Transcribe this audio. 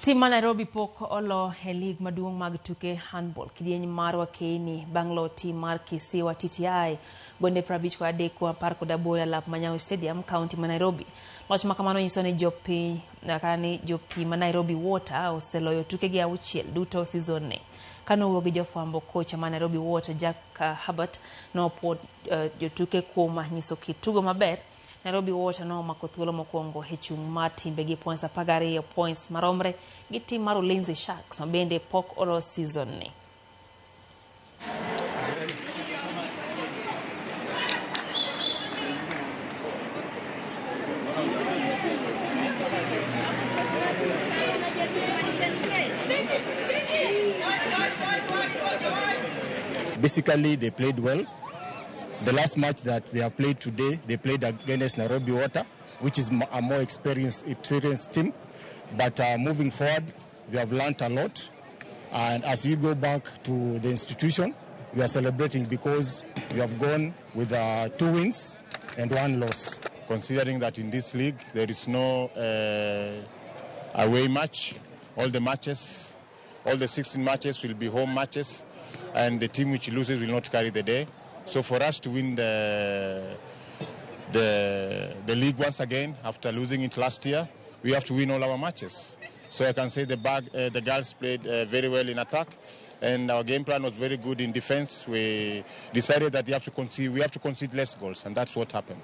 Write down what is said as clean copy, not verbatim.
Tim Nairobi pok olo e lig maduong' mag tuke handbol kidieny marwa keini banglo tim mar Kisiwa TTI gonde 53 kwa par kod aboro lap Manyaw Stadium county ma Nairobi. Loch makamano nyiso ni jopi ma Nairobi Water oseloyo tuke gi 6 duto season ni. Kano gi jofwambo kocha ma Nairobi Water Jack Herbert no pod jotuke kuoma nyiso kitugo maber. Nairobi Water no omako thuolo mokwongo e chung' mar timbe gi points 12 points maromre gi tim mar Ulinzi Sharks ma bende pok olo season ni. Basically, they played well. The last match that they have played today, they played against Nairobi Water, which is a more experienced team. But moving forward, we have learned a lot. And as we go back to the institution, we are celebrating because we have gone with 2 wins and 1 loss. Considering that in this league, there is no away match, all the 16 matches will be home matches, and the team which loses will not carry the day. So for us to win the league once again after losing it last year, we have to win all our matches. So I can say the girls played very well in attack, and our game plan was very good in defense. We decided that we have to concede less goals, and that's what happened.